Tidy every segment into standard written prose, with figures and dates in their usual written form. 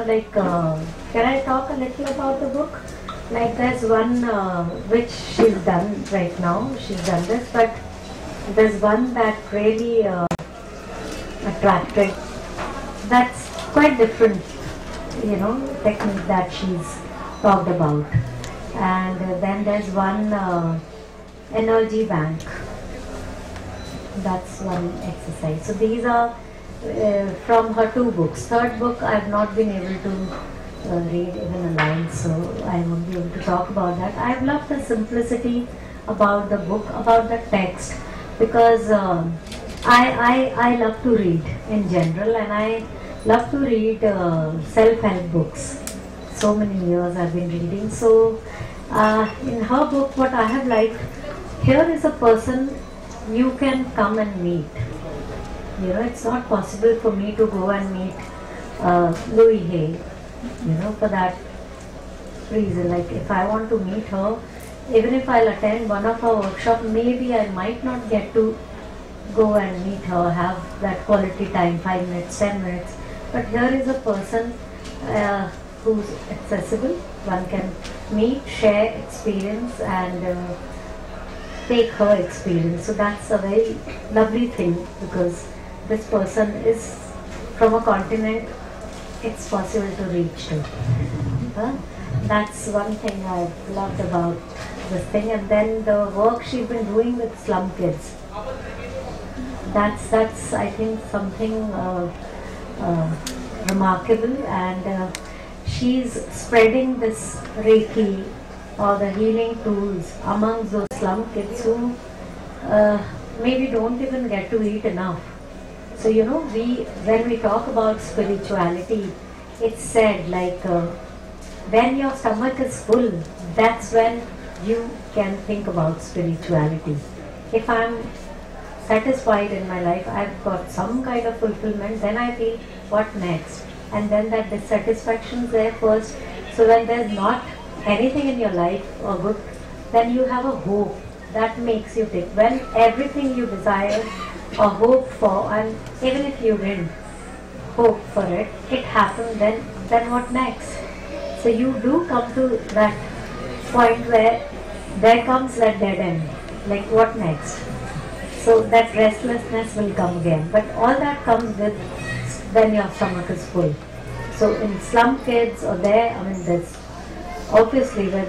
can I talk a little about the book? Like there's one which she's done right now, she's done this, but there's one that really attracted, that's quite different, technique that she's talked about. And then there's one energy bank, that's one exercise. So these are from her 2 books. Third book I've not been able to read even a line, so I won't be able to talk about that. I've loved the simplicity about the book, about the text, because I love to read in general, and I love to read self-help books. So many years I've been reading. So in her book, what I have liked, here is a person you can come and meet. It's not possible for me to go and meet Louis Hay, for that reason. Like if I want to meet her, even if I'll attend one of her workshops, maybe I might not get to go and meet her, have that quality time, 5 minutes, 10 minutes. But here is a person who's accessible. One can meet, share experience, and take her experience. So that's a very lovely thing, because this person is from a continent it's possible to reach to. That's one thing I've loved about this thing. And then the work she's been doing with slum kids, that's I think something remarkable. And she's spreading this Reiki or the healing tools amongst those slum kids who maybe don't even get to eat enough. So when we talk about spirituality, it's said like when your stomach is full, that's when you can think about spirituality. If I'm satisfied in my life, I've got some kind of fulfillment, then I feel what next? And then that dissatisfaction is there first. So when there's not anything in your life or good, then you have a hope that makes you think. When everything you desire or hope for, and even if you didn't hope for it, it happened, then what next? So you do come to that point where there comes that dead end, like what next? So that restlessness will come again. But all that comes with when your stomach is full. So in slum kids or there, there's obviously where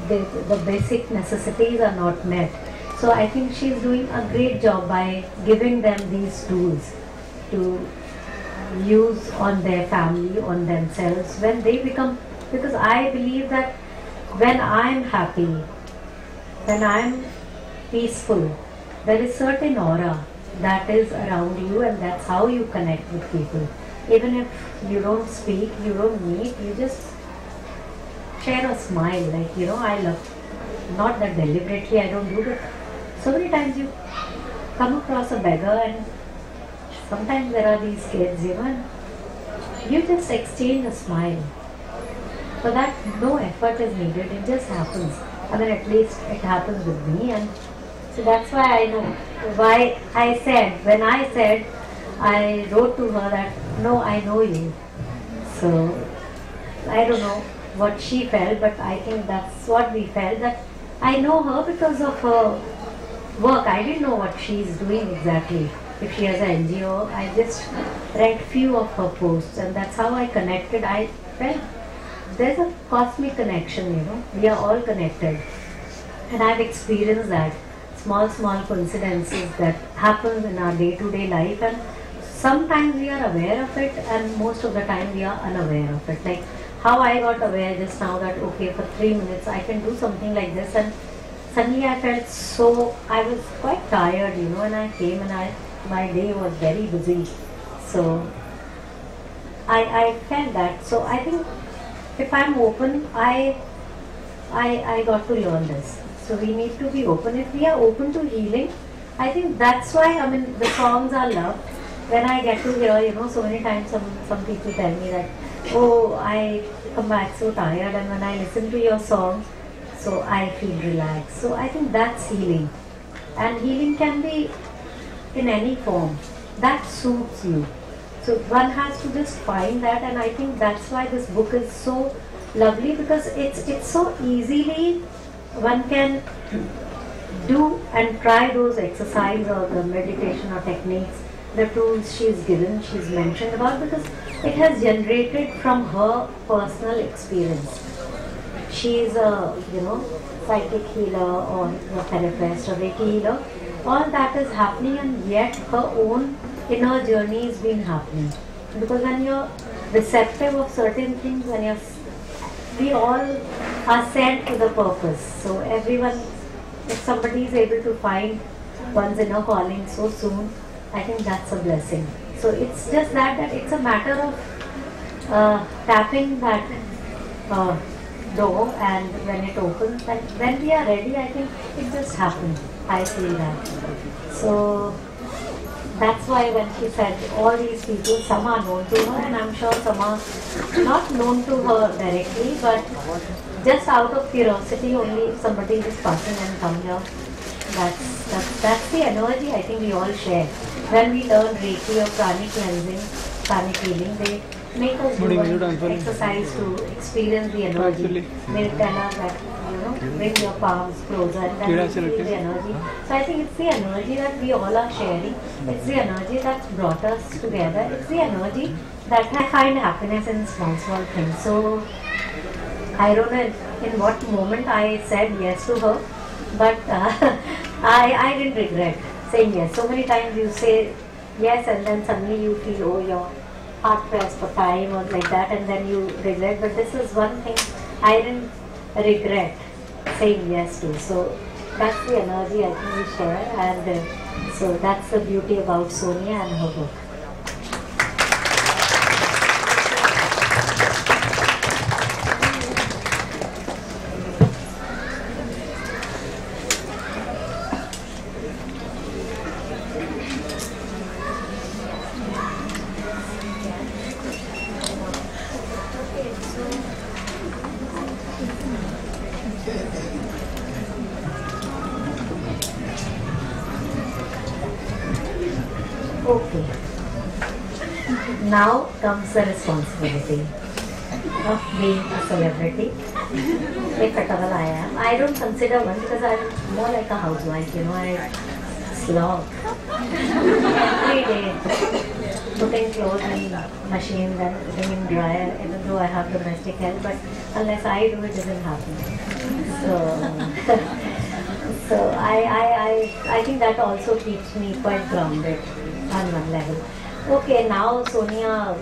the basic necessities are not met. So I think she's doing a great job by giving them these tools to use on their family, on themselves, when they become, because I believe that when I'm happy, when I'm peaceful, there is certain aura that is around you, and that's how you connect with people. Even if you don't speak, you don't meet, you just share a smile, like, I love, not that deliberately I don't do, but so many times you come across a beggar, and sometimes there are these kids, and you just exchange a smile. For that, no effort is needed, it just happens. At least it happens with me, and so that's why I know, why when I said, I wrote to her that, no, I know you. So, I don't know what she felt, but I think that's what we felt, that I know her because of her work. I didn't know what she's doing exactly. If she has an NGO, I just read few of her posts, and that's how I connected. I felt there's a cosmic connection, we are all connected. And I've experienced that. Small coincidences that happen in our day-to-day life, and sometimes we are aware of it, and most of the time we are unaware of it. Like how I got aware just now that, okay, for 3 minutes I can do something like this, and suddenly I felt I was quite tired, and I came and my day was very busy. So I felt that. So I think if I'm open, I got to learn this. So we need to be open. If we are open to healing, I think that's why, the songs are loved. When I get to hear, so many times some people tell me that, oh, I come back so tired, and when I listen to your songs, so I feel relaxed. So I think that's healing. And healing can be in any form that suits you. So one has to just find that, and I think that's why this book is so lovely, because it's so easily one can do and try those exercise or the meditation or techniques, the tools she's given, she's mentioned about, because it has generated from her personal experience. She is a psychic healer or a therapist or Reiki healer. All that is happening, and yet her own inner journey has been happening. Because when you're receptive of certain things, we all are sent to the purpose. So everyone, if somebody is able to find one's inner calling so soon, I think that's a blessing. So it's just that it's a matter of tapping that door, and when it opens, and when we are ready, I think it just happens. I feel that. So that's why when she said all these people, some are known to her, and I'm sure some are not known to her directly, but just out of curiosity only, if somebody is passing and come here, that's the energy I think we all share. When we learn Reiki or pranic cleansing, pranic healing, they make us do an exercise to experience the energy. They tell us that, bring your palms closer, and then we feel the energy. So I think it's the energy that we all are sharing. It's the energy that's brought us together. It's the energy that I find happiness in small things. So I don't know in what moment I said yes to her, but I didn't regret saying yes. So many times you say yes, and then suddenly you feel, oh, you're hard pressed for time or like that, and then you regret. But this is one thing I didn't regret saying yes to. So that's the energy I think we share, and so that's the beauty about Sonia and her book. Okay. Now comes the responsibility of being a celebrity. If at all I am. I don't consider one, because I'm more like a housewife, I slog every day, putting clothes in machines and putting in dryer, even though I have domestic help, but unless I do, it doesn't happen. So I think that also keeps me quite grounded on one level. Okay, now Sonia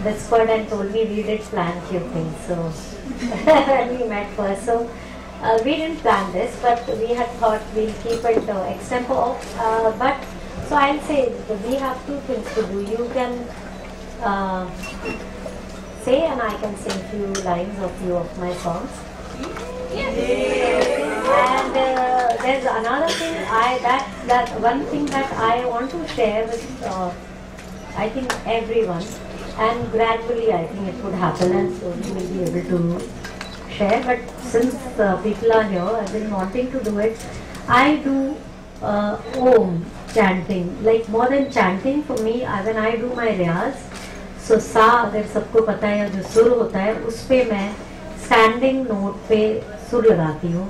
whispered and told me we did plan few things. So when we met first, so we didn't plan this, but we had thought we'll keep it extempore. But so I'll say we have two things to do. You can say, and I can sing few lines of few of my songs. And there's another thing that one thing that I want to share with I think everyone, and gradually I think it would happen, and so we will be able to share. But since people are here, I've been wanting to do it. I do Om chanting, like more than chanting for me. When I do my riyaz, so सा अगर सबको पता है, जो सुर होता है उस पे मैं स्टैंडिंग नोट पे सुर लगाती हूँ.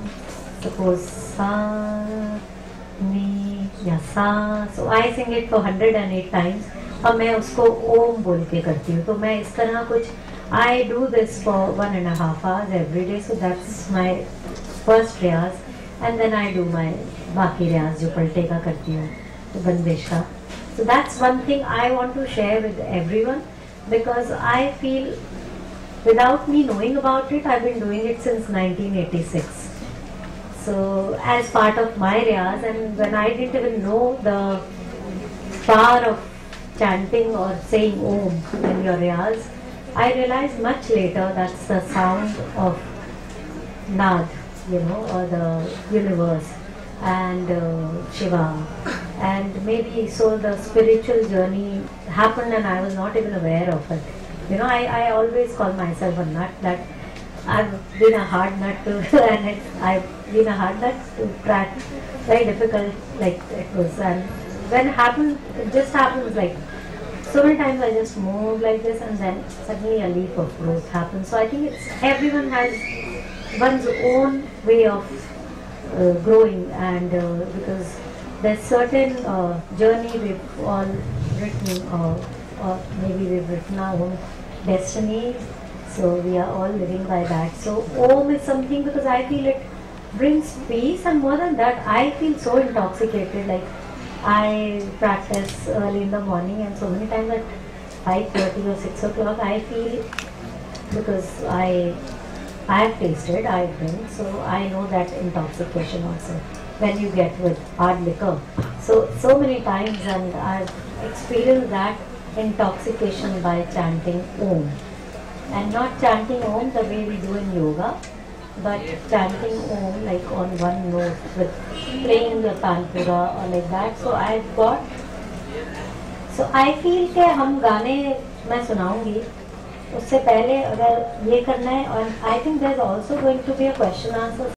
Suppose सा नी या सा, so I sing it for 108 times. और मैं उसको ओम बोल के करती हूँ. तो मैं इस तरह कुछ I do this for 1.5 hours every day. So that's my first riyaz, and then I do my बाकी riyaz जो पलटे का करती हूँ, बंदिश का. So that's one thing I want to share with everyone, because I feel without me knowing about it, I've been doing it since 1986. So as part of my riyaz, and when I didn't even know the power of chanting or saying Om in your riyaz, I realized much later that's the sound of Nad, or the universe, and Shiva. And maybe so the spiritual journey happened and I was not even aware of it. I always call myself a nut, that I've been a hard nut to, and I've been a hard nut to crack, very difficult like it was. And when it happened, it just happens like so many times I just move like this and then suddenly a leap of growth happens. So I think it's everyone has one's own way of growing, and because there's certain journey we've all written, or maybe we've written our own destiny. So we are all living by that. So Om is something, because I feel it brings peace, and more than that, I feel so intoxicated. Like I practice early in the morning, and so many times at 5:30 or 6 o'clock, I feel, because I've tasted, I've been, so I know that intoxication also when you get with hard liquor. So many times, and I've experienced that intoxication by chanting Om. And not chanting Om the way we do in yoga, but chanting Om like on one note with playing the tanpura or like that. So I've got, so I feel कि हम गाने मैं सुनाऊंगी, उससे पहले अगर ये करना है, और I think there's also going to be a question answer